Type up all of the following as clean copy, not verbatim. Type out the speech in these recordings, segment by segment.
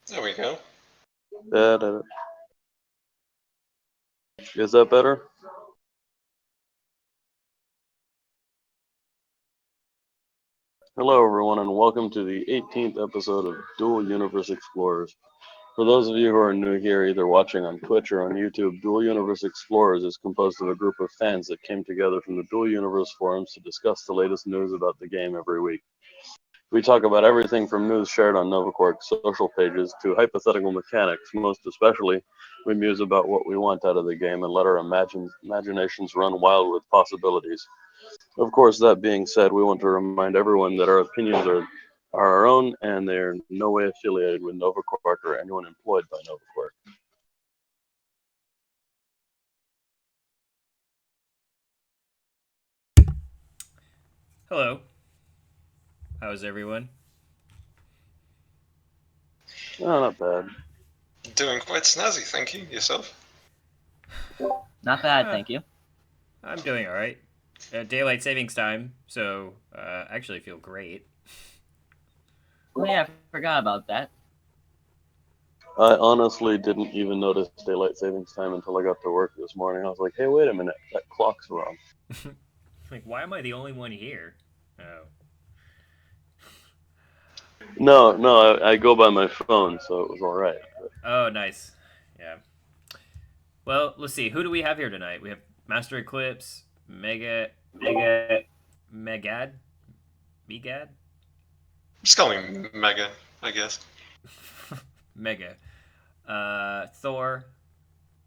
There we go. That is that better? Hello, everyone, and welcome to the 18th episode of Dual Universe Explorers. For those of you who are new here, either watching on Twitch or on YouTube, Dual Universe Explorers is composed of a group of fans that came together from the Dual Universe forums to discuss the latest news about the game every week. We talk about everything from news shared on NovaQuark's social pages to hypothetical mechanics. Most especially, we muse about what we want out of the game and let our imaginations run wild with possibilities. Of course, that being said, we want to remind everyone that our opinions are our own and they're in no way affiliated with NovaQuark or anyone employed by NovaQuark. Hello. How's everyone? Oh, not bad. Doing quite snazzy, thank you. Yourself? Not bad, Uh, thank you. I'm doing all right. Daylight savings time, so actually feel great. Oh yeah, I forgot about that. I honestly didn't even notice daylight savings time until I got to work this morning. I was like, hey, wait a minute, that clock's wrong. Like, why am I the only one here? Oh, No, I go by my phone, so it was all right. oh, nice. Yeah. Well, let's see. Who do we have here tonight? We have Master Eclipse, Megad, Megad, Just call me Mega, I guess. Mega, Thor,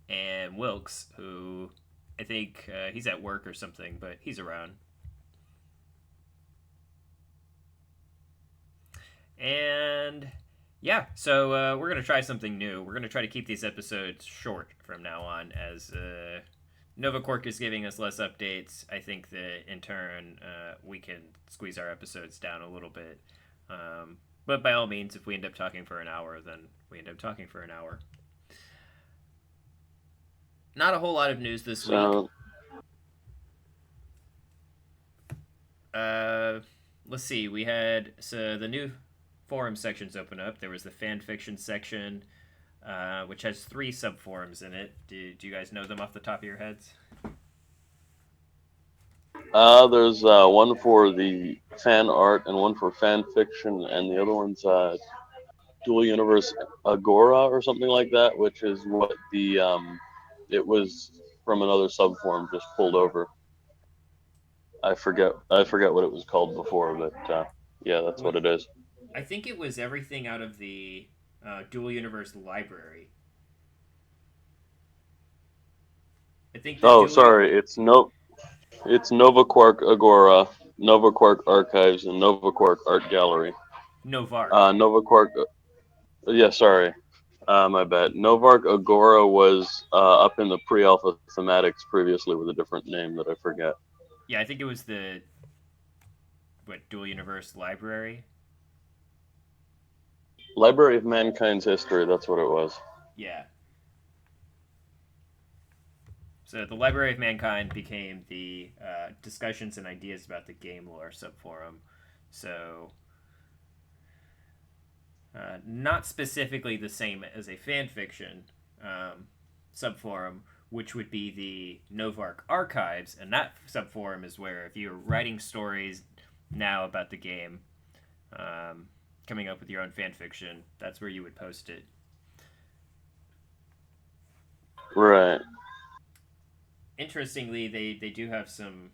and Wilkes, who I think he's at work or something, but he's around. And yeah, so we're going to try something new. We're going to try to keep these episodes short from now on as Nova Cork is giving us less updates. I think that in turn, we can squeeze our episodes down a little bit. But by all means, if we end up talking for an hour, then we end up talking for an hour. Not a whole lot of news this week. So, Uh, let's see. We had the new forum sections open up. There was the fan fiction section, which has 3 subforums in it. Do you guys know them off the top of your heads? there's one for the fan art and one for fan fiction, and the other one's Dual Universe Agora or something like that, which is what it was from another subform just pulled over. I forget what it was called before, but yeah, that's What what it is. I think it was everything out of the Dual Universe library. I think the Oh, Dual U- sorry, it's Nova Quark Agora, Nova Quark Archives, and Nova Quark Art Gallery. Novark. Nova Quark, yeah, sorry, my bad. Novark Agora was up in the pre-alpha thematics previously with a different name that I forget. Yeah, I think it was the Dual Universe library. Library of Mankind's History, that's what it was. Yeah. So the Library of Mankind became the discussions and ideas about the game lore subforum. So not specifically the same as a fan fiction subforum, which would be the Novark Archives, and that subforum is where if you're writing stories now about the game, um, coming up with your own fan fiction, that's where you would post it. Right. Interestingly, they do have some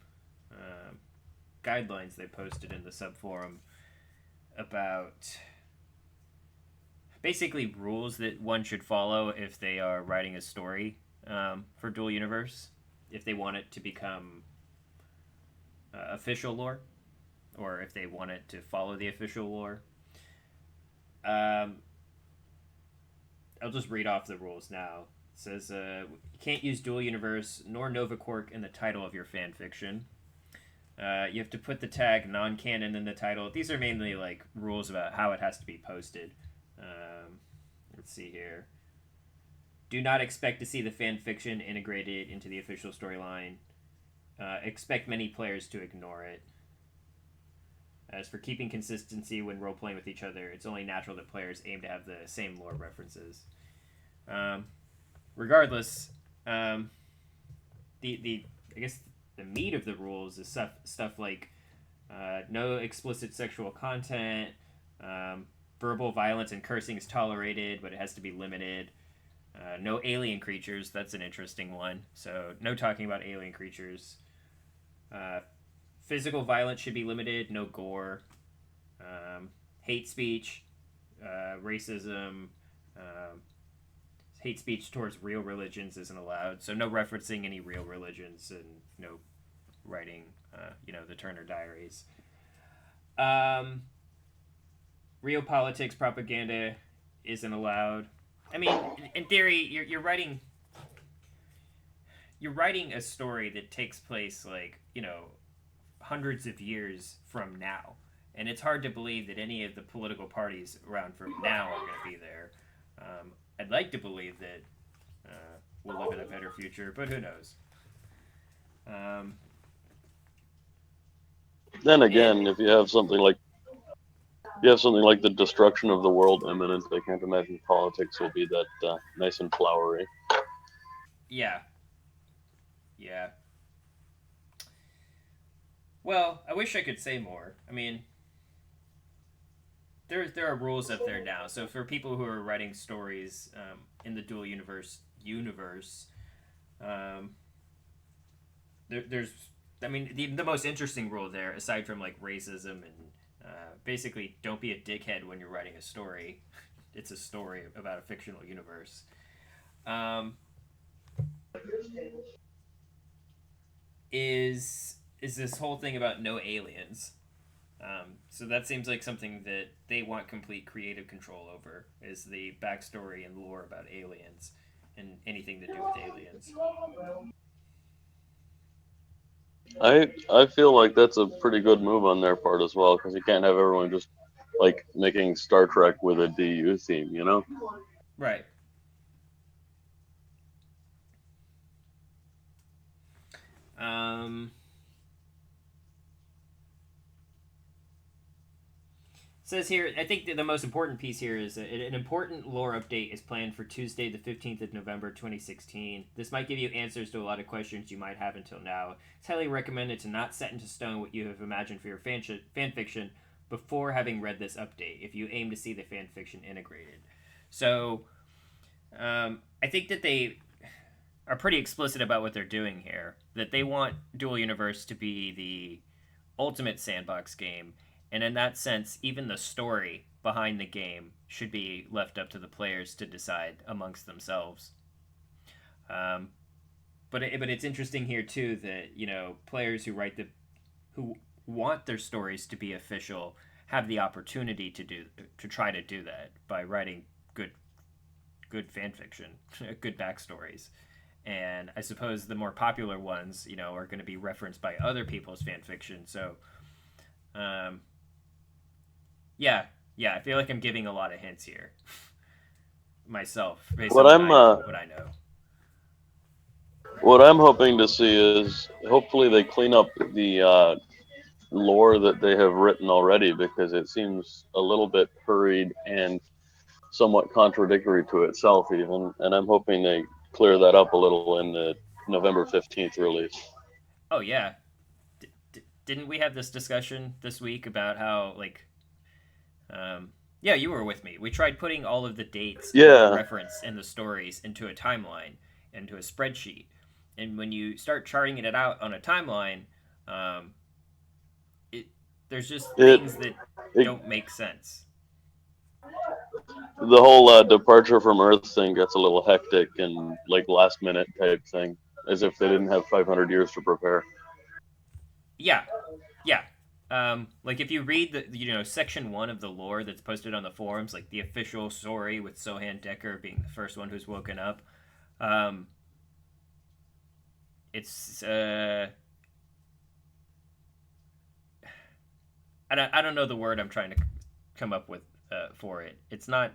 guidelines they posted in the subforum about basically rules that one should follow if they are writing a story for Dual Universe, if they want it to become official lore, or if they want it to follow the official lore. Um, I'll just read off the rules now. It says you can't use Dual Universe nor Nova Quark in the title of your fan fiction. You have to put the tag non-canon in the title. These are mainly like rules about how it has to be posted. Let's see here. Do not expect to see the fan fiction integrated into the official storyline. Expect many players to ignore it. As for keeping consistency when role playing with each other, it's only natural that players aim to have the same lore references. Regardless, the I guess the meat of the rules is stuff like no explicit sexual content, verbal violence and cursing is tolerated, but it has to be limited. No alien creatures. That's an interesting one. So no talking about alien creatures. Uh, Physical violence should be limited. No gore. Hate speech, racism, hate speech towards real religions isn't allowed. So no referencing any real religions and no writing, the Turner Diaries. Real politics propaganda isn't allowed. I mean, in theory, you're writing a story that takes place like hundreds of years from now, and it's hard to believe that any of the political parties around from now are going to be there. I'd like to believe that we'll live in a better future, but who knows? Then again, And if you have something like the destruction of the world imminent, I can't imagine politics will be that nice and flowery. yeah, yeah. Well, I wish I could say more. I mean, there are rules up there now. So for people who are writing stories in the dual universe, um, there's I mean the most interesting rule there, aside from like racism and basically don't be a dickhead when you're writing a story. It's a story about a fictional universe. Um, is this whole thing about no aliens? So that seems like something that they want complete creative control over, is the backstory and lore about aliens and anything to do with aliens. I feel like that's a pretty good move on their part as well, because you can't have everyone just like making Star Trek with a DU theme, you know? Right. Um, Says here, I think the most important piece here is an important lore update is planned for Tuesday, the 15th of November, 2016. This might give you answers to a lot of questions you might have until now. It's highly recommended to not set into stone what you have imagined for your fan fiction before having read this update, if you aim to see the fan fiction integrated. So, I think that they are pretty explicit about what they're doing here. That they want Dual Universe to be the ultimate sandbox game, and in that sense, even the story behind the game should be left up to the players to decide amongst themselves. Um, but it's interesting here too that players who want their stories to be official have the opportunity to try to do that by writing good fan fiction, good backstories. And I suppose the more popular ones, are going to be referenced by other people's fan fiction. So, um, yeah, I feel like I'm giving a lot of hints here myself based What on I'm what I know. what I'm hoping to see is hopefully they clean up the lore that they have written already, because it seems a little bit hurried and somewhat contradictory to itself even, and I'm hoping they clear that up a little in the November 15th release. Oh yeah, didn't we have this discussion this week about how yeah, you were with me. We tried putting all of the dates that were Yeah, referenced in the stories into a timeline, into a spreadsheet, and when you start charting it out on a timeline, um, it there's just it, things that it don't make sense. the whole departure from Earth thing gets a little hectic and like last minute type thing, as if they didn't have 500 years to prepare. Yeah, yeah. Like if you read the section 1 of the lore that's posted on the forums, like the official story with Sohan Decker being the first one who's woken up, um, it's I don't know the word I'm trying to come up with for it. It's not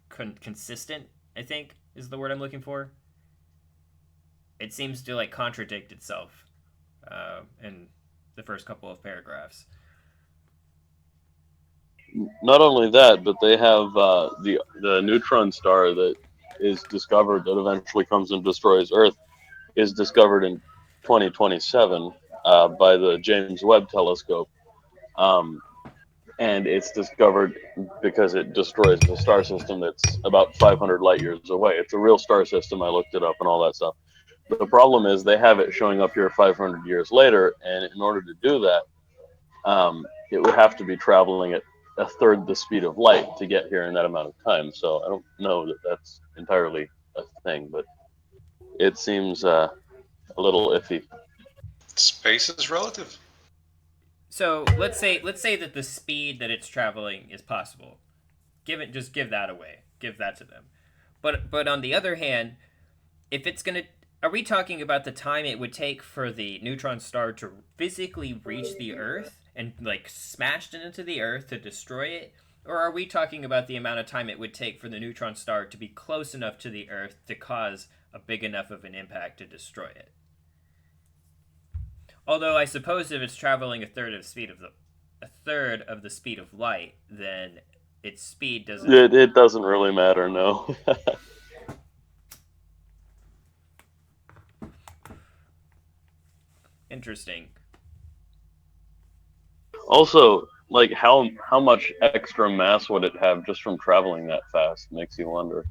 consistent, I think is the word I'm looking for. It seems to like contradict itself in the first couple of paragraphs. not only that, but they have the neutron star that is discovered that eventually comes and destroys Earth is discovered in 2027 by the James Webb Telescope. Um, and it's discovered because it destroys a star system that's about 500 light years away. It's a real star system. I looked it up and all that stuff. The problem is they have it showing up here 500 years later, and in order to do that, it would have to be traveling at a third the speed of light to get here in that amount of time. So I don't know that that's entirely a thing, but it seems a little iffy. Space is relative. So let's say that the speed that it's traveling is possible. Give that away. Give that to them. But on the other hand, if it's gonna, are we talking about the time it would take for the neutron star to physically reach the Earth and like smash it into the Earth to destroy it, or are we talking about the amount of time it would take for the neutron star to be close enough to the Earth to cause a big enough of an impact to destroy it? Although I suppose if it's traveling a third of the speed of light, then its speed doesn't. It doesn't really matter, no. Interesting. Also, like how much extra mass would it have just from traveling that fast? Makes you wonder.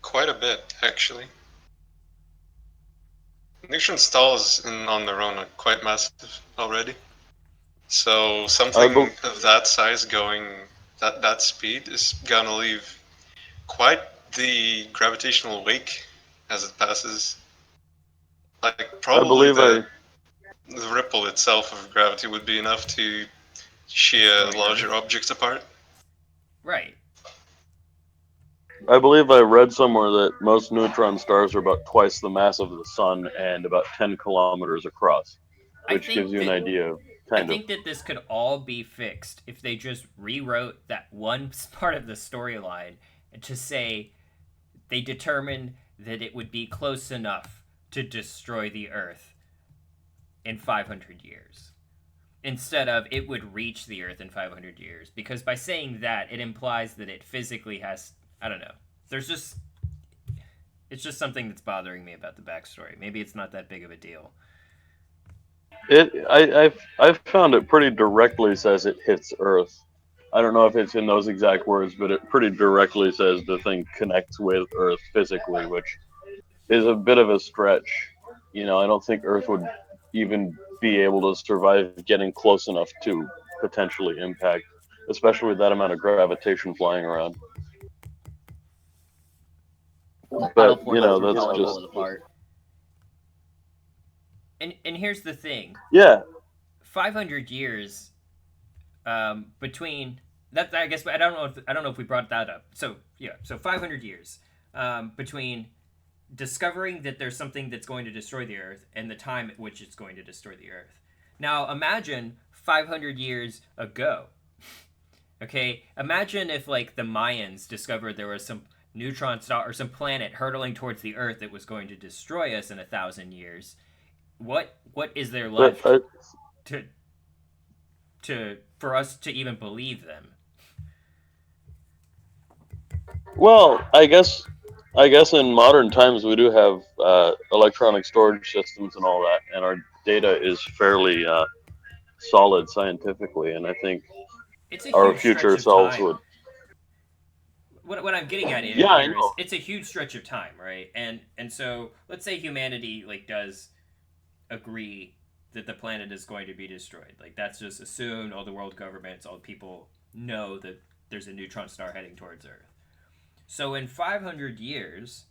Quite a bit, actually. Neutron stars on their own are quite massive already. So I something bel of that size going that speed is gonna leave quite the gravitational wake as it passes. Like I probably believe the ripple itself of gravity would be enough to shear Destroy larger Earth. objects apart. Right. I read somewhere that most neutron stars are about twice the mass of the sun and about 10 kilometers across, I which gives think you an that idea of I kind of. think that this could all be fixed if they just rewrote that one part of the storyline and to say they determined that it would be close enough to destroy the Earth in 500 years. Instead of it would reach the Earth in 500 years. Because by saying that, it implies that it physically has. I don't know. There's just. It's just something that's bothering me about the backstory. Maybe it's not that big of a deal. I've found it pretty directly says it hits Earth. I don't know if it's in those exact words, but it pretty directly says the thing connects with Earth physically, which is a bit of a stretch. You know, I don't think Earth would even be able to survive getting close enough to potentially impact, especially with that amount of gravitation flying around. The final But forces would that's probably just pull it apart. And here's the thing: yeah. 500 years between that. I guess I don't know if we brought that up. So yeah, so 500 years between discovering that there's something that's going to destroy the Earth and the time at which it's going to destroy the Earth. Now imagine 500 years ago. Okay, imagine if like the Mayans discovered there was some neutron star or some planet hurtling towards the Earth that was going to destroy us in 1,000 years. What is there But left to for us to even believe them? well, I guess in modern times we do have electronic storage systems and all that, and our data is fairly solid scientifically, and I think It's a our huge stretch future of selves time. would. What I'm getting at Yeah, I here is know. it's a huge stretch of time, right? And so let's say humanity like does agree that the planet is going to be destroyed. Like that's just assumed. All the world governments, all the people know that there's a neutron star heading towards Earth. So in 500 years,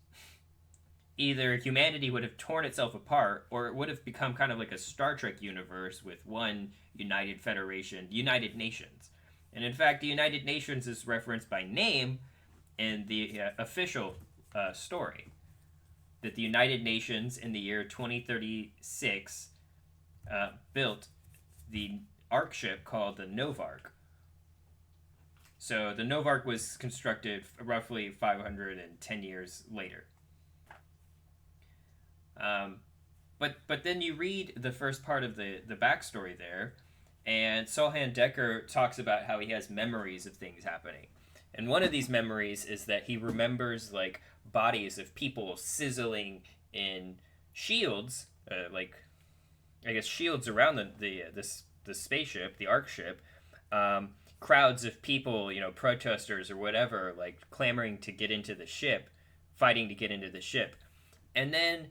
either humanity would have torn itself apart, or it would have become kind of like a Star Trek universe with one united federation, United Nations. And in fact, the United Nations is referenced by name in the official story that the United Nations in the year 2036 built the arc ship called the Novark. So the Novark was constructed roughly 510 years later. But then you read the first part of the backstory there, And Solhan Decker talks about how he has memories of things happening. And one of these memories is that he remembers like bodies of people sizzling in shields, like I guess shields around the spaceship, the Ark ship. Um, Crowds of people, protesters or whatever, like clamoring to get into the ship, fighting to get into the ship. And then,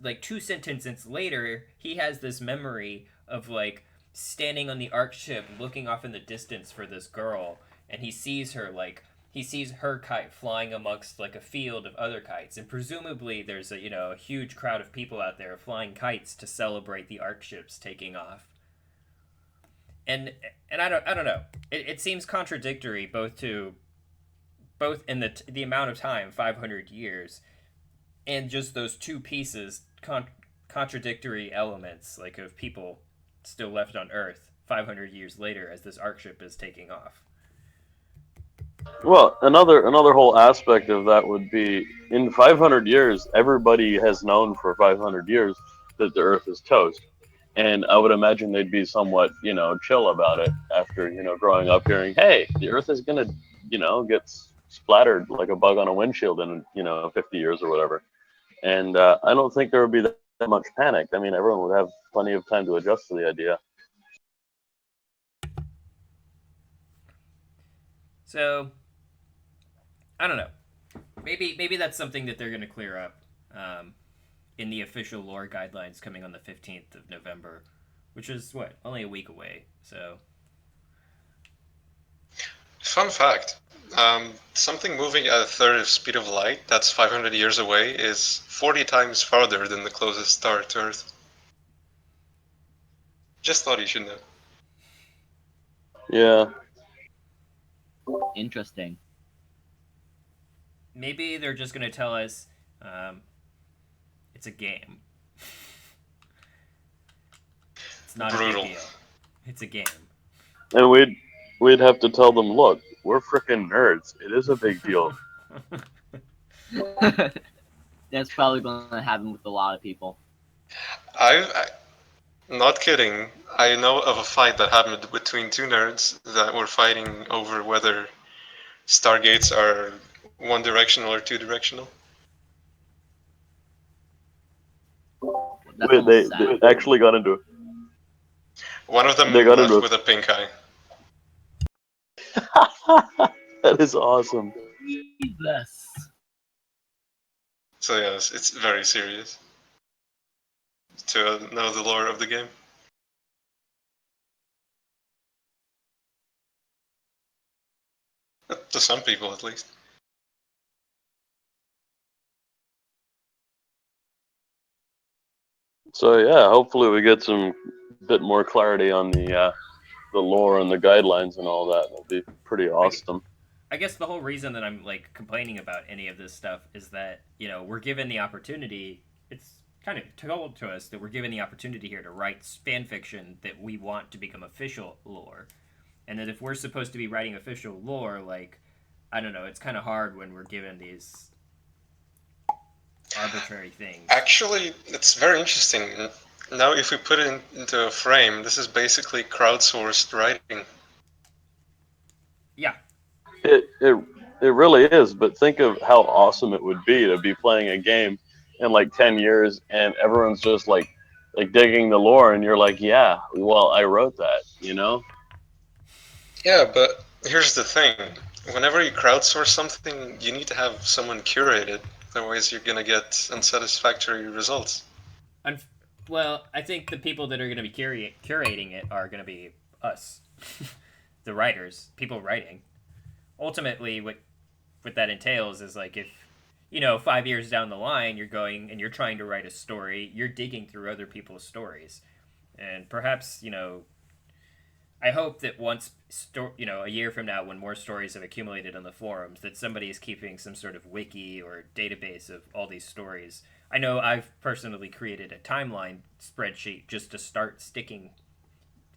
like 2 sentences later, he has this memory of like standing on the Ark ship, looking off in the distance for this girl, and he sees her kite flying amongst like a field of other kites, and presumably there's a huge crowd of people out there flying kites to celebrate the Ark ships taking off. And I don't know. It seems contradictory both in the amount of time, 500 years, and just those two pieces, contradictory elements, like of people still left on Earth 500 years later as this Ark ship is taking off. Well, another whole aspect of that would be in 500 years, everybody has known for 500 years that the Earth is toast, and I would imagine they'd be somewhat, chill about it after, growing up hearing, hey, the Earth is gonna, get splattered like a bug on a windshield in, 50 years or whatever. And I don't think there would be that much panic. I mean, everyone would have plenty of time to adjust to the idea. So I don't know. Maybe that's something that they're going to clear up in the official lore guidelines coming on the 15th of November, which is what, only a week away. So Fun fact. Something moving at a third of speed of light, that's 500 years away, is 40 times farther than the closest star to Earth. Just thought you should know. Yeah. Interesting. maybe they're just going to tell us it's a game. It's not Brutal. a big deal. It's a game. And we'd have to tell them, look, we're freaking nerds. It is a big deal. That's probably going to happen with a lot of people. Not kidding. I know of a fight that happened between two nerds that were fighting over whether stargates are one directional or two directional. That's They almost sad. actually got into it. One of them They got into left it. with a pink eye. That is awesome. Jesus. So yes, it's very serious to know the lore of the game. To some people, at least. So yeah, hopefully we get some bit more clarity on the lore and the guidelines and all that. That'll be pretty awesome. I guess the whole reason that I'm like complaining about any of this stuff is that we're given the opportunity. It's kind of told to us that we're given the opportunity here to write fan fiction that we want to become official lore, and that if we're supposed to be writing official lore, like I don't know, it's kind of hard when we're given these arbitrary things. Actually, it's very interesting. Now, if we put it into a frame, this is basically crowdsourced writing. Yeah. It really is, but think of how awesome it would be to be playing a game in like 10 years and everyone's just like digging the lore and you're like, yeah, well, I wrote that, Yeah, but here's the thing. Whenever you crowdsource something, you need to have someone curate it. Otherwise, you're gonna get unsatisfactory results. Well, I think the people that are going to be curating it are going to be us, the writers, people writing. Ultimately, what that entails is like if 5 years down the line you're going and you're trying to write a story, you're digging through other people's stories, and perhaps I hope that a year from now, when more stories have accumulated on the forums, that somebody is keeping some sort of wiki or database of all these stories. I know I've personally created a timeline spreadsheet just to start sticking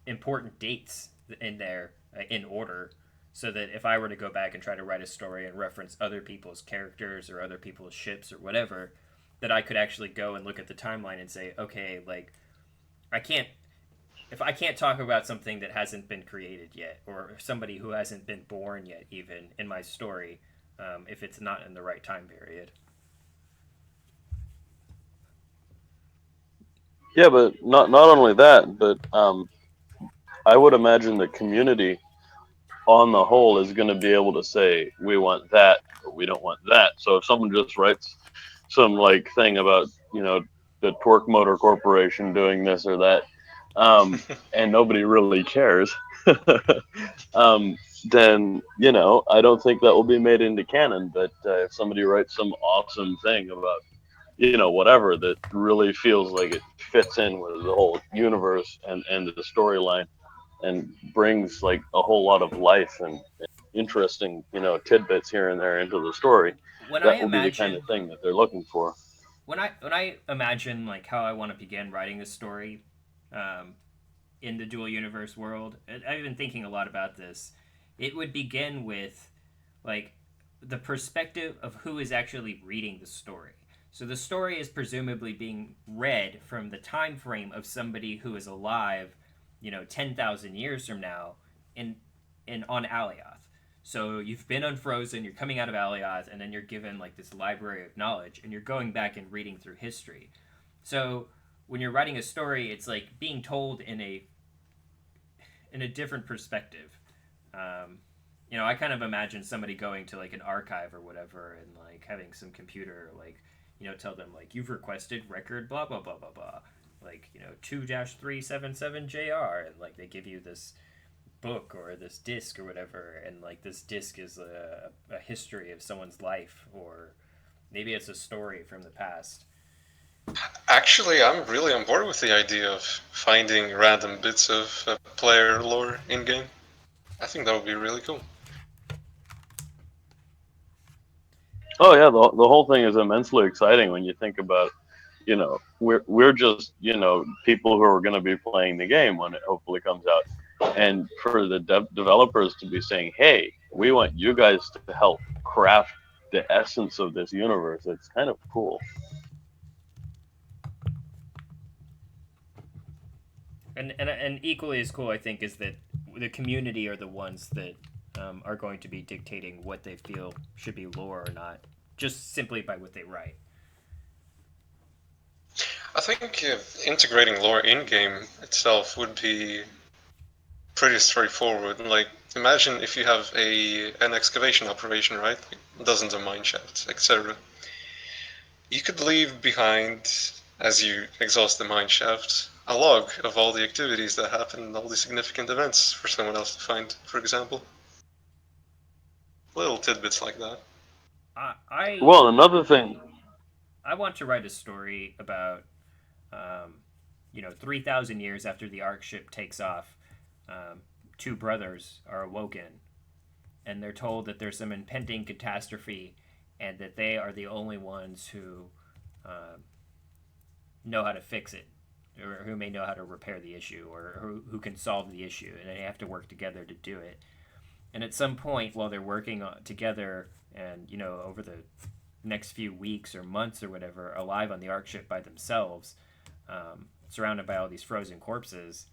important dates in there in order, so that if I were to go back and try to write a story and reference other people's characters or other people's ships or whatever, that I could actually go and look at the timeline and say, okay, like I can't if I can't talk about something that hasn't been created yet, or somebody who hasn't been born yet, even in my story, if it's not in the right time period. Yeah, but not only that, but I would imagine the community on the whole is going to be able to say we want that, but we don't want that. So if someone just writes some like thing about the Torque Motor Corporation doing this or that, and nobody really cares, um, then I don't think that will be made into canon. But if somebody writes some awesome thing about whatever that really feels like it fits in with the whole universe and the storyline and brings like a whole lot of life and interesting tidbits here and there into the story, When I that will be the kind of imagine thing that they're looking for. when I imagine like how I want to begin writing a story, um, in the dual universe world, and I've been thinking a lot about this. It would begin with like the perspective of who is actually reading the story. So the story is presumably being read from the time frame of somebody who is alive, 10,000 years from now, in on Alioth. So you've been unfrozen, you're coming out of Alioth, and then you're given like this library of knowledge, and you're going back and reading through history. So when you're writing a story, it's like being told in a different perspective. Um, I kind of imagine somebody going to like an archive or whatever and like having some computer like, tell them like you've requested record blah blah blah blah blah, like 2-377JR, and like they give you this book or this disc or whatever, and like this disc is a history of someone's life, or maybe it's a story from the past. Actually, I'm really on board with the idea of finding random bits of player lore in game. I think that would be really cool. Oh yeah, the whole thing is immensely exciting when you think about we're just people who are going to be playing the game when it hopefully comes out, and for the developers to be saying, hey, we want you guys to help craft the essence of this universe. It's kind of cool. And equally as cool, I think, is that the community are the ones that are going to be dictating what they feel should be lore or not, just simply by what they write. I think integrating lore in-game itself would be pretty straightforward. Like, imagine if you have an excavation operation, right? Like dozens of mine shafts, etc. You could leave behind, as you exhaust the mine shaft, a log of all the activities that happen, all the significant events for someone else to find, for example. Little tidbits like that. I I, Well, another thing. I want to write a story about 3,000 years after the Ark ship takes off, two brothers are awoken, and they're told that there's some impending catastrophe, and that they are the only ones who uh, know how to fix it, or who may know how to repair the issue, or who can solve the issue, and they have to work together to do it. And at some point, while they're working together, and over the next few weeks or months or whatever, alive on the Ark ship by themselves, surrounded by all these frozen corpses,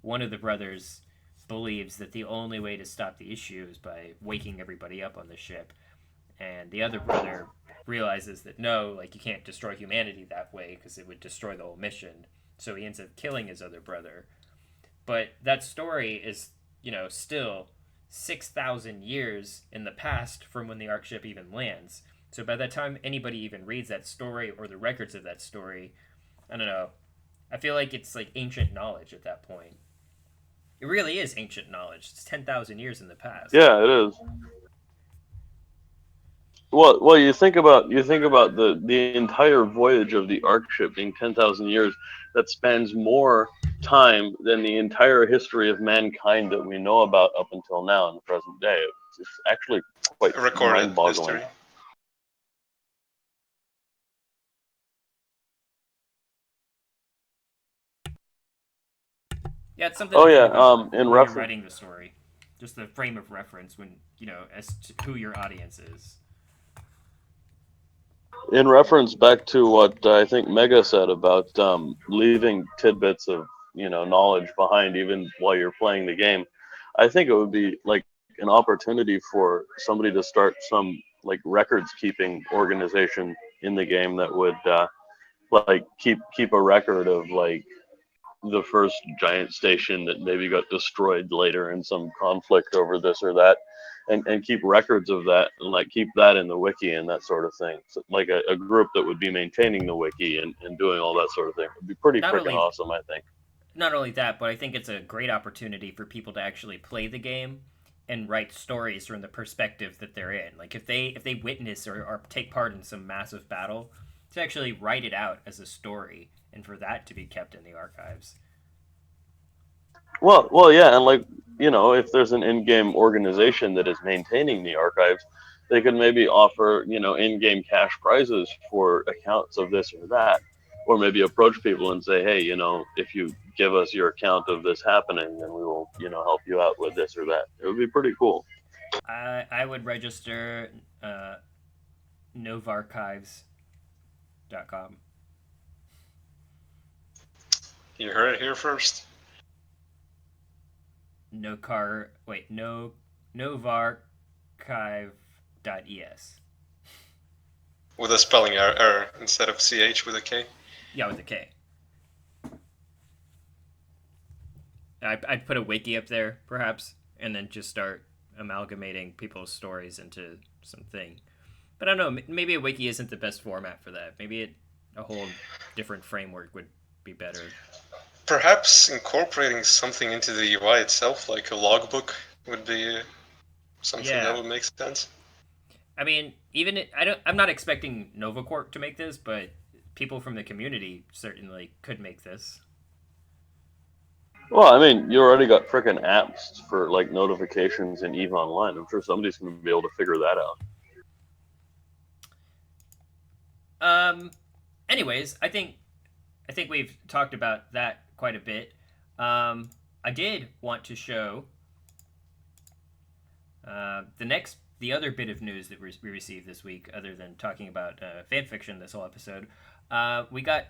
one of the brothers believes that the only way to stop the issue is by waking everybody up on the ship, and the other brother realizes that no, like you can't destroy humanity that way because it would destroy the whole mission. So he ends up killing his other brother. But that story is, still 6,000 years in the past from when the Ark ship even lands. So by the time anybody even reads that story or the records of that story, I don't know. I feel like it's like ancient knowledge at that point. It really is ancient knowledge. It's 10,000 years in the past. Yeah, it is. Well, you think about the entire voyage of the Ark ship being 10,000 years. That spans more time than the entire history of mankind that we know about up until now in the present day. It's actually quite Recorded mind-boggling. history. Yeah, it's something Oh to think yeah, about in when you're reference writing the story. Just the frame of reference when, as to who your audience is. back to what I think Mega said about leaving tidbits of knowledge behind even while you're playing the game. I think it would be like an opportunity for somebody to start some like records keeping organization in the game that would like keep a record of like the first giant station that maybe got destroyed later in some conflict over this or that, and keep records of that and like keep that in the wiki and that sort of thing. So, like a group that would be maintaining the wiki and doing all that sort of thing would be pretty Not freaking only awesome, I think. not only that, but I think it's a great opportunity for people to actually play the game and write stories from the perspective that they're in. Like if they witness or take part in some massive battle, to actually write it out as a story and for that to be kept in the archives. Well, yeah, and like if there's an in-game organization that is maintaining the archives, they could maybe offer in-game cash prizes for accounts of this or that, or maybe approach people and say, hey, if you give us your account of this happening, then we will help you out with this or that. It would be pretty cool. I would register novarchives.com. You heard it here first. No car. Wait, no. Novarchive.es. With a spelling error instead of CH with a K. Yeah, with a K. I'd put a wiki up there, perhaps, and then just start amalgamating people's stories into something. But I don't know. Maybe a wiki isn't the best format for that. Maybe a whole different framework would be better. Perhaps incorporating something into the UI itself, like a logbook, would be something that Yeah. would make sense. I mean, I'm not expecting NovaCorp to make this, but people from the community certainly could make this. Well, I mean, you already got freaking apps for like notifications in Eve Online. I'm sure somebody's going to be able to figure that out. Anyways, I think we've talked about that quite a bit. I did want to show the other bit of news that we received this week, other than talking about fan fiction this whole episode. We got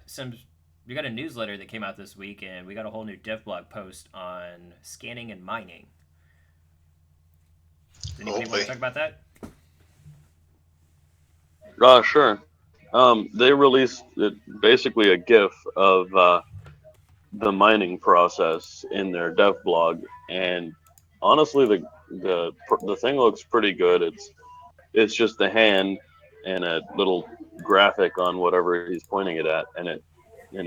a newsletter that came out this week, and we got a whole new dev blog post on scanning and mining. Does anybody want to talk about that? Sure. They released basically a GIF of the mining process in their dev blog, and honestly, the thing looks pretty good. It's just the hand and a little graphic on whatever he's pointing it at, and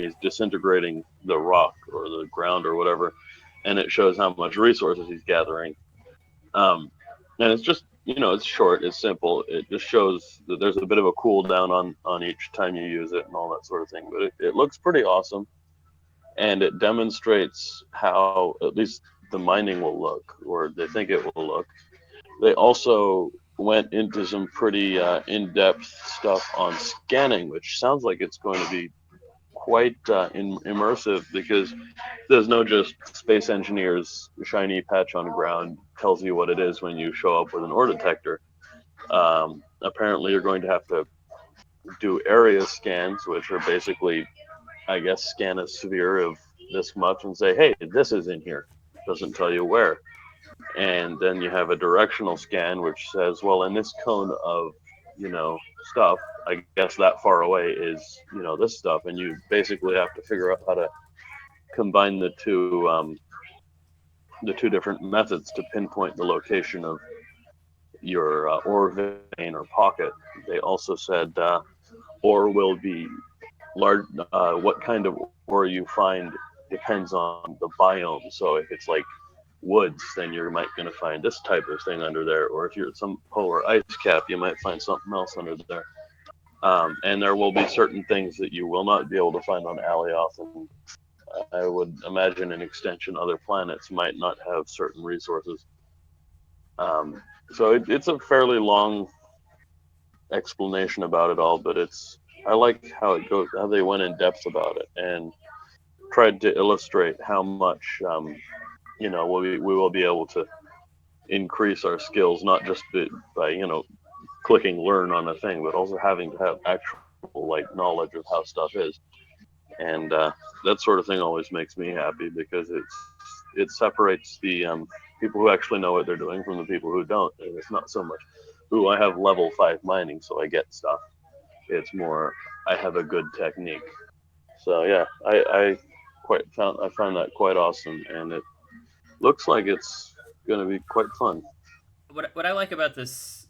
he's disintegrating the rock or the ground or whatever, and it shows how much resources he's gathering. And it's just it's short, it's simple. It just shows that there's a bit of a cooldown on each time you use it and all that sort of thing. But it looks pretty awesome, and it demonstrates how at least the mining will look, or they think it will look. They also went into some pretty in-depth stuff on scanning, which sounds like it's going to be quite immersive, because there's no just space engineers shiny patch on ground tells you what it is when you show up with an ore detector. Apparently, you're going to have to do area scans, which are basically, I guess, scan a sphere of this much and say, hey, this is in here. Doesn't tell you where. And then you have a directional scan, which says, well, in this cone of, stuff, I guess that far away is, this stuff. And you basically have to figure out how to combine the two different methods to pinpoint the location of your ore vein or pocket. They also said ore will be large. What kind of ore you find depends on the biome. So if it's like woods, then you're might going to find this type of thing under there. Or if you're at some polar ice cap, you might find something else under there. And there will be certain things that you will not be able to find on Alioth, and I would imagine an extension other planets might not have certain resources. So it's a fairly long explanation about it all, but I like how it goes, how they went in depth about it and tried to illustrate how much we will be able to increase our skills, not just by clicking learn on a thing, but also having to have actual like knowledge of how stuff is. and that sort of thing always makes me happy because it separates the people who actually know what they're doing from the people who don't, and it's not so much, "Ooh, I have level 5 mining, so I get stuff." It's more, "I have a good technique." So yeah, I found that quite awesome, and it looks like it's going to be quite fun. What I like about this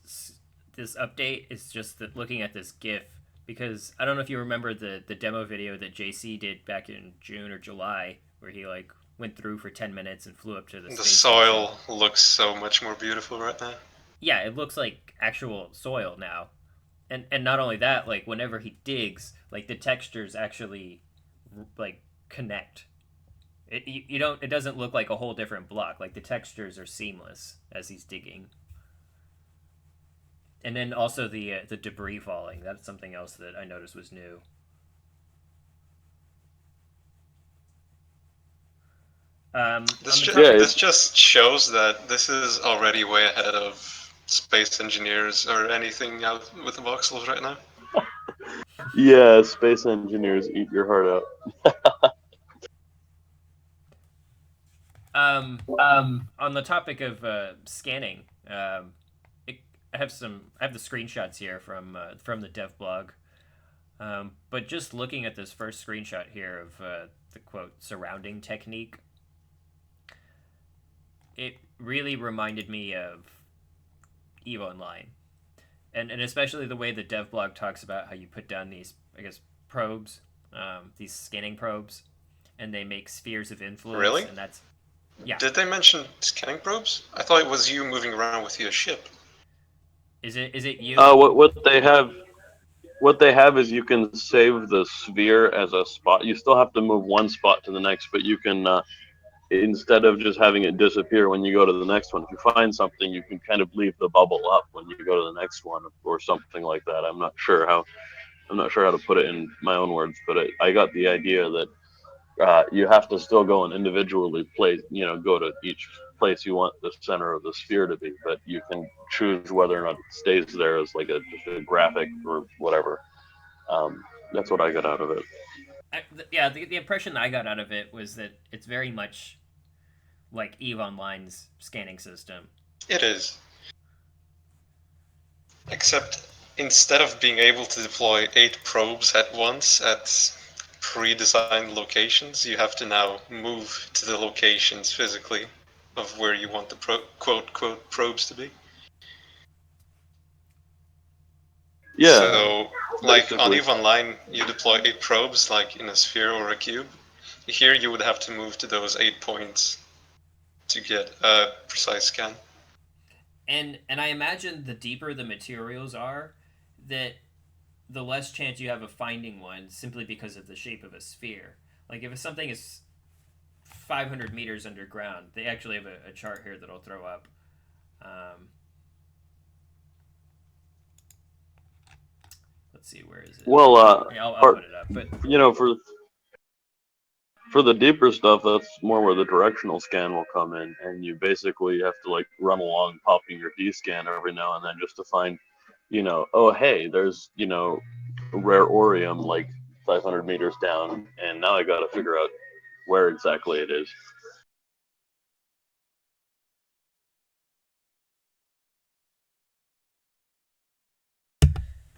update is just that looking at this GIF, because I don't know if you remember the demo video that JC did back in June or July where he like went through for 10 minutes and flew up to the The space station. soil looks so much more beautiful right now. Yeah, it looks like actual soil now. And not only that, like whenever he digs, like the textures actually like connect. You don't, it doesn't look like a whole different block. Like the textures are seamless as he's digging. And then also the debris falling. That's something else that I noticed was new. On the Yeah, topic, This just shows that this is already way ahead of space engineers or anything out with the voxels right now. yeah, space engineers eat your heart out. um, on the topic of scanning, it, I have the screenshots here from the dev blog. But just looking at this first screenshot here of the quote surrounding technique, it really reminded me of EVE Online, and especially the way the dev blog talks about how you put down these, I guess, probes, these scanning probes, and they make spheres of influence, Really? and that's yeah. Did they mention scanning probes? I thought it was you moving around with your ship. Is it you? What they have is you can save the sphere as a spot. You still have to move one spot to the next, but you can instead of just having it disappear when you go to the next one, if you find something, you can kind of leave the bubble up when you go to the next one or something like that. I'm not sure how to put it in my own words, but I got the idea that you have to still go and individually place, go to each place you want the center of the sphere to be, but you can choose whether or not it stays there as like just a graphic or whatever. That's what I got out of it. Yeah, the impression that I got out of it was that it's very much like EVE Online's scanning system. It is. Except instead of being able to deploy 8 probes at once at pre-designed locations, you have to now move to the locations physically of where you want the quote probes to be. Yeah, So, like on basically. EVE Online, you deploy 8 probes like in a sphere or a cube. Here you would have to move to those 8 points to get a precise scan. And I imagine the deeper the materials are, that the less chance you have of finding one simply because of the shape of a sphere. Like if something is 500 meters underground, they actually have a chart here that I'll throw up. Um, let's see, where is it? Well, Yeah, I'll part put it up. But you know for the deeper stuff, that's more where the directional scan will come in, and you basically have to like run along, popping your D scan every now and then just to find, oh hey, there's rare Orium like 500 meters down, and now I got to figure out where exactly it is.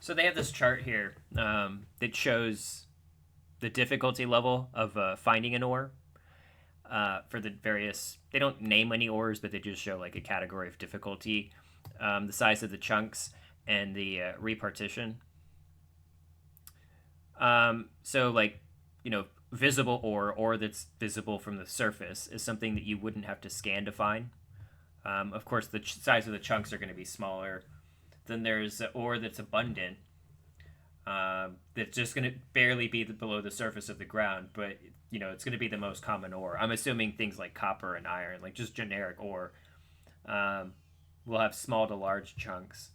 so they have this chart here that shows the difficulty level of finding an ore for the various. They don't name any ores, but they just show like a category of difficulty, the size of the chunks, and the repartition. So like, visible ore that's visible from the surface is something that you wouldn't have to scan to find. Of course, the size of the chunks are going to be smaller. Then there's ore that's abundant, that's just going to barely be below the surface of the ground, but it's going to be the most common ore. I'm assuming things like copper and iron, like just generic ore, um, will have small to large chunks.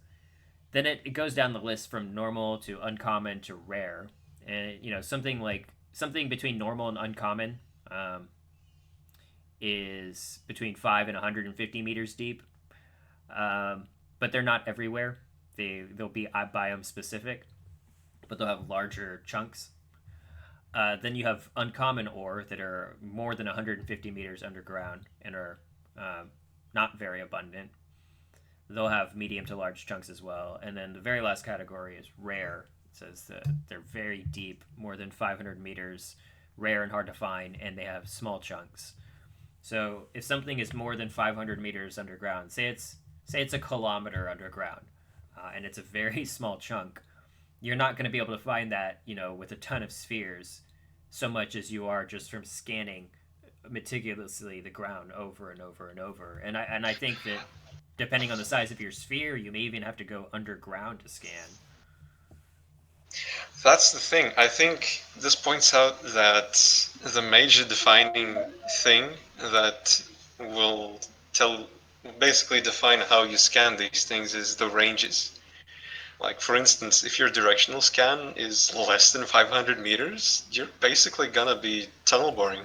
Then it goes down the list from normal to uncommon to rare, and something between normal and uncommon is between 5 and 150 meters deep, but they're not everywhere. They'll be biome specific, but they'll have larger chunks. Then you have uncommon ore that are more than 150 meters underground and are not very abundant. They'll have medium to large chunks as well. And then the very last category is rare. It says that they're very deep, more than 500 meters, rare and hard to find, and they have small chunks. So if something is more than 500 meters underground, say it's a kilometer underground, and it's a very small chunk, you're not going to be able to find that, with a ton of spheres, so much as you are just from scanning meticulously the ground over and over and over. And I think that depending on the size of your sphere, you may even have to go underground to scan. That's the thing. I think this points out that the major defining thing that will tell, basically define how you scan these things is the ranges. Like, for instance, if your directional scan is less than 500 meters, you're basically gonna be tunnel boring.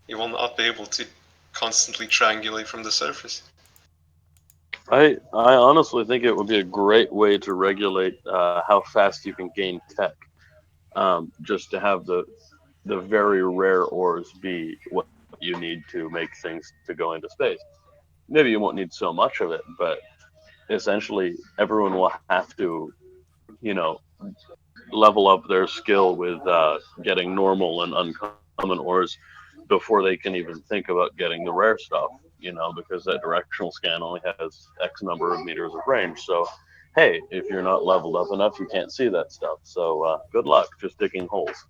You will not be able to constantly triangulate from the surface. I honestly think it would be a great way to regulate how fast you can gain tech. Just to have the very rare ores be what you need to make things to go into space. Maybe you won't need so much of it, but essentially everyone will have to, you know, level up their skill with getting normal and uncommon ores before they can even think about getting the rare stuff. Because that directional scan only has X number of meters of range. So, hey, if you're not leveled up enough, you can't see that stuff. So, good luck just digging holes.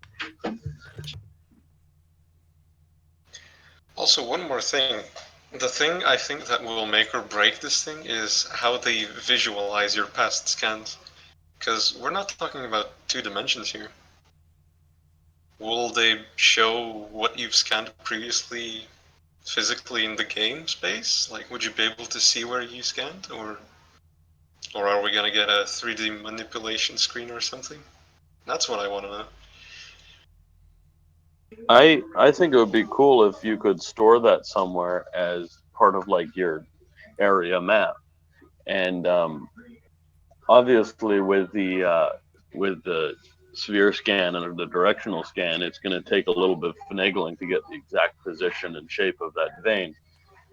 Also, one more thing. The thing I think that will make or break this thing is how they visualize your past scans. Because we're not talking about 2 dimensions here. Will they show what you've scanned previously physically in the game space? Like, would you be able to see where you scanned? Or are we gonna get a 3D manipulation screen or something? That's what I want to know. I think it would be cool if you could store that somewhere as part of like your area map, and obviously with the sphere scan and the directional scan, it's going to take a little bit of finagling to get the exact position and shape of that vein,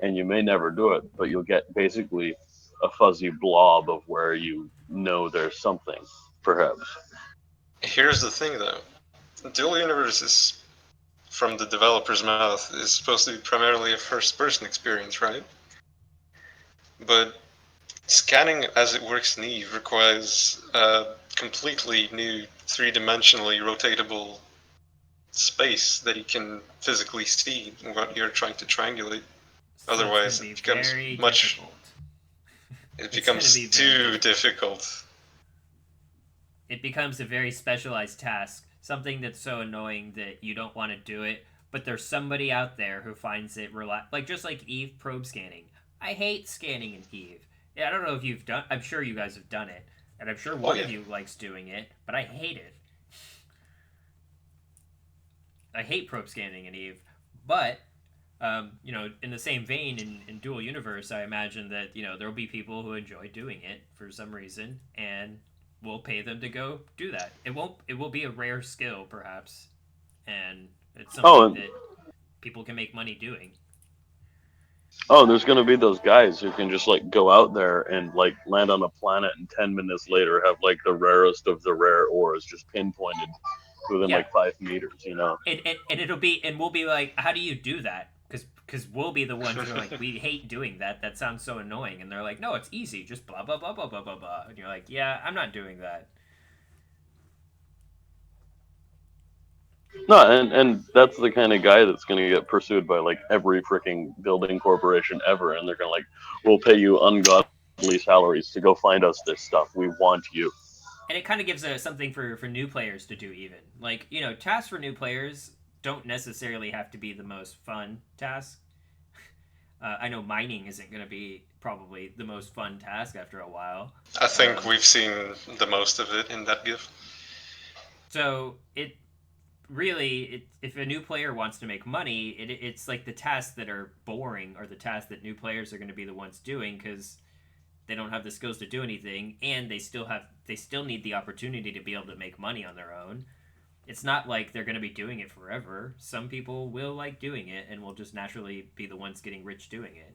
and you may never do it, but you'll get basically a fuzzy blob of where you know there's something, perhaps. Here's the thing though. Dual Universe is, from the developer's mouth, is supposed to be primarily a first-person experience, right? But scanning as it works in Eve requires a completely new 3-dimensionally rotatable space that you can physically see what you're trying to triangulate. So it's going to Otherwise, be very difficult. It It's going to becomes be very too difficult. It becomes a very specialized task, something that's so annoying that you don't want to do it, but there's somebody out there who finds it like just like Eve probe scanning. I hate scanning in Eve. Yeah, I don't know if you've done. I'm sure you guys have done it, and I'm sure one of you likes doing it, but I hate it. I hate probe scanning in Eve, but in the same vein, in Dual Universe, I imagine that there'll be people who enjoy doing it for some reason, and we'll pay them to go do that. It won't. It will be a rare skill, perhaps, and it's something that people can make money doing. Oh, there's going to be those guys who can just like go out there and like land on a planet and 10 minutes later have like the rarest of the rare ores just pinpointed within like 5 meters. And it'll be, and we'll be like, how do you do that? Because we'll be the ones who are like, we hate doing that. That sounds so annoying. And they're like, no, it's easy. Just blah blah blah blah blah blah blah. And you're like, yeah, I'm not doing that. No, and that's the kind of guy that's going to get pursued by like every freaking building corporation ever, and they're going to like, we'll pay you ungodly salaries to go find us this stuff. We want you. And it kind of gives something for new players to do. Even like tasks for new players don't necessarily have to be the most fun task. I know mining isn't going to be probably the most fun task after a while. I think we've seen the most of it in that GIF. So if a new player wants to make money, it's like the tasks that are boring are the tasks that new players are going to be the ones doing because they don't have the skills to do anything, and they still need the opportunity to be able to make money on their own. It's not like they're going to be doing it forever. Some people will like doing it and will just naturally be the ones getting rich doing it.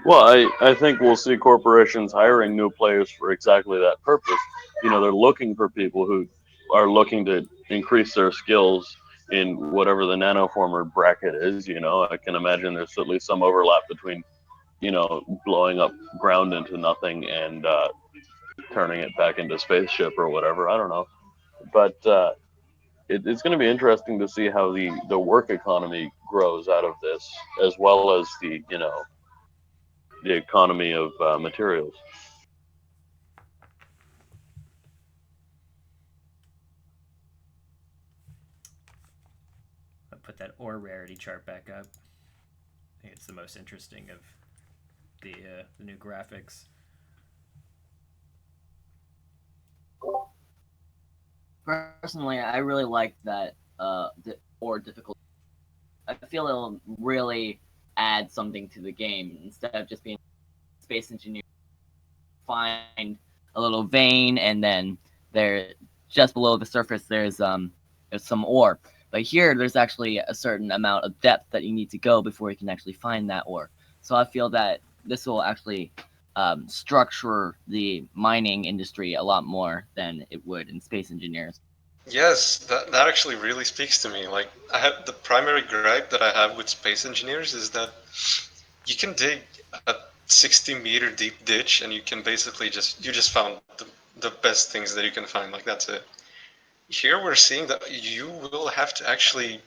Well, I think we'll see corporations hiring new players for exactly that purpose. They're looking for people who are looking to increase their skills in whatever the nanoformer bracket is. I can imagine there's at least some overlap between, blowing up ground into nothing and turning it back into spaceship or whatever. I don't know. But it's going to be interesting to see how the work economy grows out of this, as well as the economy of materials. I'll put that ore rarity chart back up. I think it's the most interesting of the new graphics. Personally, I really like that or difficult. I feel it'll really add something to the game instead of just being space engineer. Find a little vein, and then there, just below the surface, there's some ore. But here, there's actually a certain amount of depth that you need to go before you can actually find that ore. So I feel that this will actually structure the mining industry a lot more than it would in Space Engineers. Yes, that actually really speaks to me. Like, I have the primary gripe that I have with Space Engineers is that you can dig a 60-meter deep ditch and you can basically just found the best things that you can find. Like, that's it. Here we're seeing that you will have to actually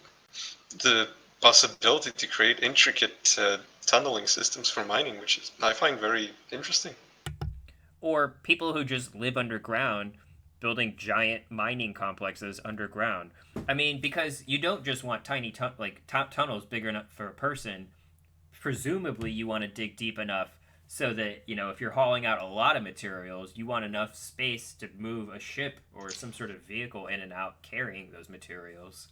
the possibility to create intricate tunneling systems for mining, which is I find very interesting. Or people who just live underground building giant mining complexes underground. I mean, because you don't just want tiny top tunnels big enough for a person. Presumably, you want to dig deep enough so that if you're hauling out a lot of materials, you want enough space to move a ship or some sort of vehicle in and out carrying those materials.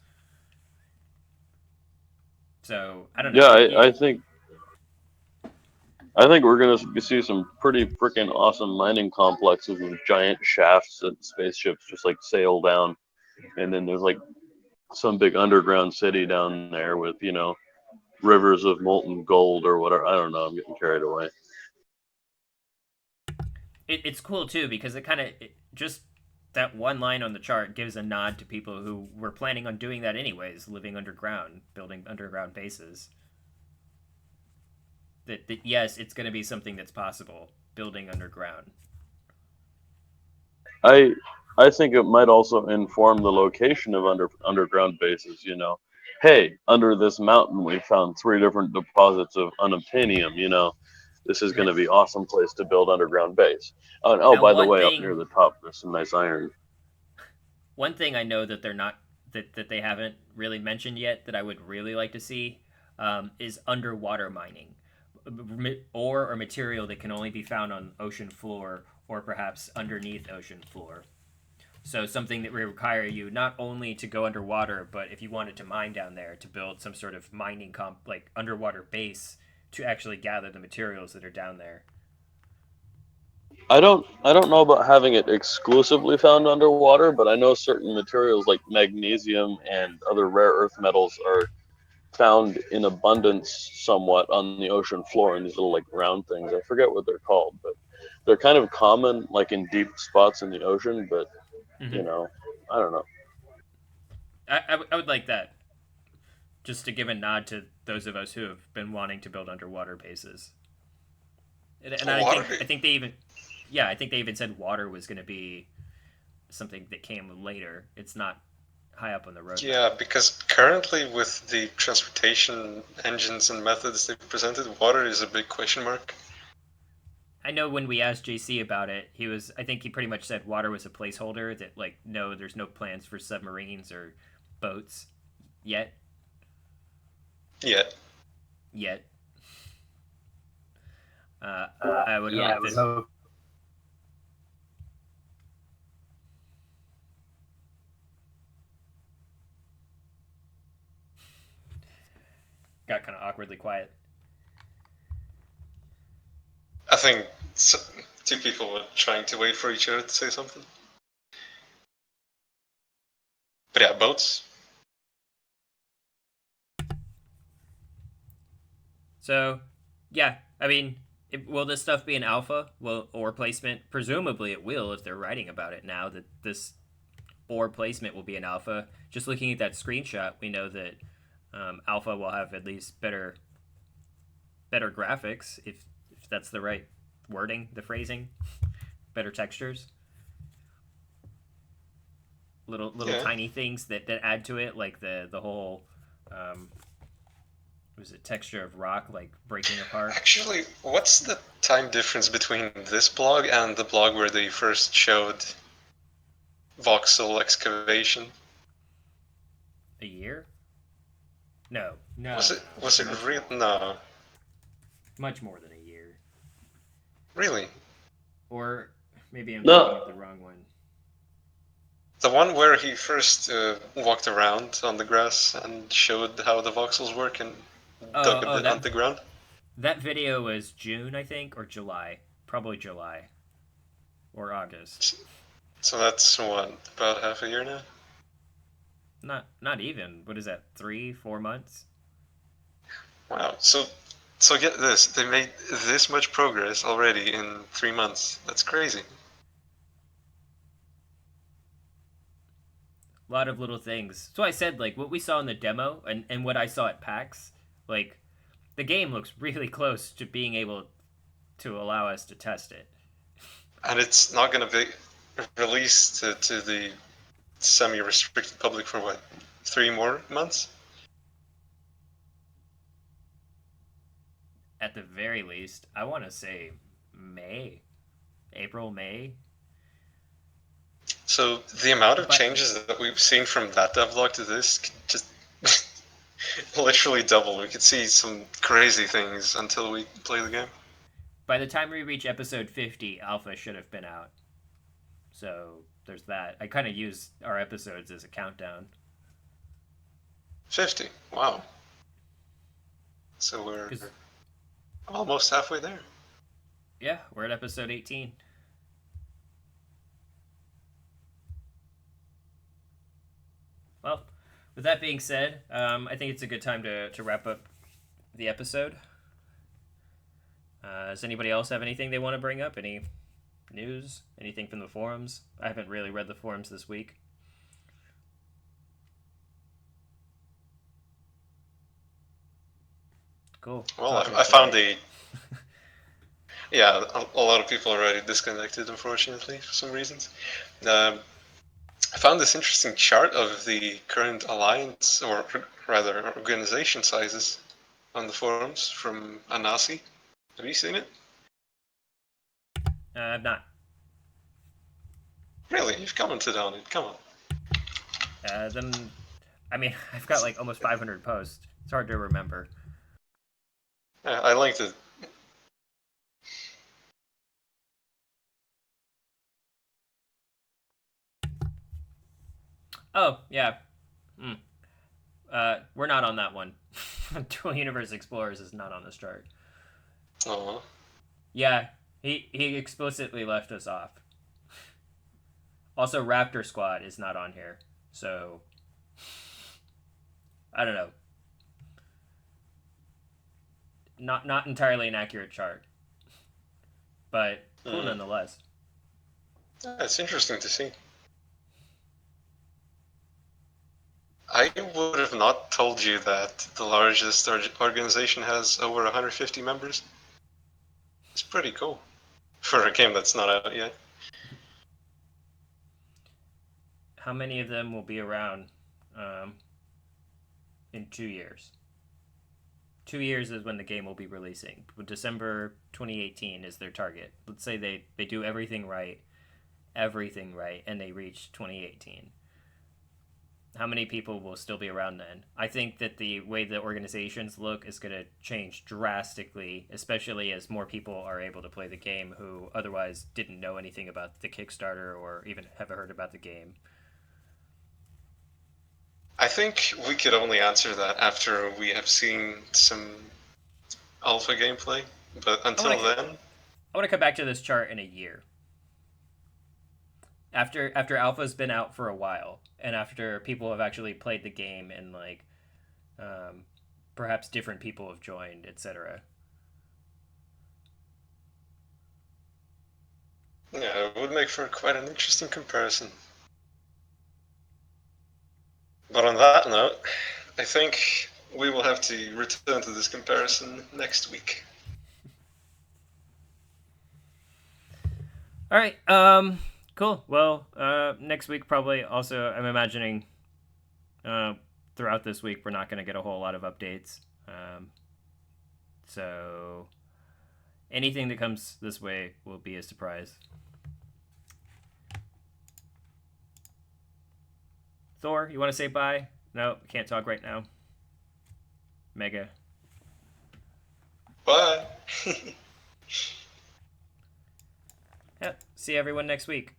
So I don't know. Yeah, I think we're gonna see some pretty freaking awesome mining complexes with giant shafts that spaceships just like sail down, and then there's like some big underground city down there with rivers of molten gold or whatever. I don't know. I'm getting carried away. It's cool too because it kind of just that one line on the chart gives a nod to people who were planning on doing that anyways, living underground, building underground bases. That yes, it's going to be something that's possible, building underground. I I think it might also inform the location of underground bases. Hey, under this mountain we found three different deposits of unobtainium. This is going to be awesome place to build underground base. Oh, Now, by the way, up near the top there's some nice iron. one thing I know that they're not that they haven't really mentioned yet that I would really like to see is underwater mining, ore or material that can only be found on ocean floor or perhaps underneath ocean floor. So something that would require you not only to go underwater, but if you wanted to mine down there to build some sort of mining like underwater base to actually gather the materials that are down there. I don't know about having it exclusively found underwater, but I know certain materials like magnesium and other rare earth metals are found in abundance somewhat on the ocean floor in these little like round things. I forget what they're called, but they're kind of common like in deep spots in the ocean, but you Mm-hmm. know, I don't know. I would like that just to give a nod to those of us who have been wanting to build underwater bases. And Oh, I water. think they even yeah I think they even said water was going to be something that came later. It's not high up on the roadmap. Yeah, because currently with the transportation engines and methods they presented, water is a big question mark. I know when we asked JC about it, I think he pretty much said water was a placeholder. That like no, there's no plans for submarines or boats yet. Yeah. Yet, I would Yeah, hope that so got kind of awkwardly quiet. I think two people were trying to wait for each other to say something. But yeah, boats. So, yeah, I mean, will this stuff be an alpha? Will or placement? Presumably, it will if they're writing about it now that this or placement will be an alpha. Just looking at that screenshot, we know that alpha will have at least better graphics if that's the right wording, the phrasing, better textures, little Yeah. tiny things that add to it, like the whole was it texture of rock like breaking apart. Actually, what's the time difference between this blog and the blog where they first showed voxel excavation? A year? No, no, Was no, it no. was it real? No, Much more than a year. really. Or maybe I'm thinking of No, the wrong one. The one where he first walked around on the grass and showed how the voxels work and dug a Oh, bit underground. that video was June, I think, or July. Probably July or August. So that's what, about half a year now? Not even. What is that? 3 4 months? Wow. So get this, they made this much progress already in 3 months. That's crazy. A lot of little things. So I said like what we saw in the demo and what I saw at PAX, like the game looks really close to being able to allow us to test it. And it's not going to be released to the semi-restricted public for what, 3 more months? At the very least, I want to say May, April, May. So the amount of But changes that we've seen from that devlog to this could just literally double. We could see some crazy things until we play the game. by the time we reach episode 50, Alpha should have been out. So there's that. I kind of use our episodes as a countdown. 50. Wow. So we're almost halfway there. Yeah, we're at episode 18. Well, with that being said, I think it's a good time to wrap up the episode. Does anybody else have anything they want to bring up? Any news? Anything from the forums? I haven't really read the forums this week. Cool. Well, I found a... Yeah, a lot of people are already disconnected, unfortunately, for some reasons. I found this interesting chart of the current alliance, or rather organization sizes on the forums from Anasi. Have you seen it? I've not. Really? You've commented on it. Come on. Then, I mean, I've got like almost 500 posts. It's hard to remember. Yeah, I linked it. Oh, yeah. Hmm. We're not on that one. Dual Universe Explorers is not on this chart. Oh. Yeah, he explicitly left us off. Also, Raptor Squad is not on here, so I don't know. Not entirely an accurate chart, but cool nonetheless. Yeah, it's interesting to see. I would have not told you that the largest organization has over 150 members. It's pretty cool for a game that's not out yet. How many of them will be around in 2 years? 2 years is when the game will be releasing. December 2018 is their target. Let's say they do everything right, and they reach 2018. How many people will still be around then? I think that the way the organizations look is going to change drastically, especially as more people are able to play the game who otherwise didn't know anything about the Kickstarter or even have heard about the game. I think we could only answer that after we have seen some alpha gameplay, but until then... I want to come back to this chart in a year. after alpha's been out for a while, and after people have actually played the game, and like perhaps different people have joined, etc. Yeah, it would make for quite an interesting comparison. But on that note, I think we will have to return to this comparison next week. All right. Cool. Well, next week probably also I'm imagining throughout this week we're not going to get a whole lot of updates. So anything that comes this way will be a surprise. Thor, you want to say bye? No, can't talk right now. Mega. Bye! Yeah. See everyone next week.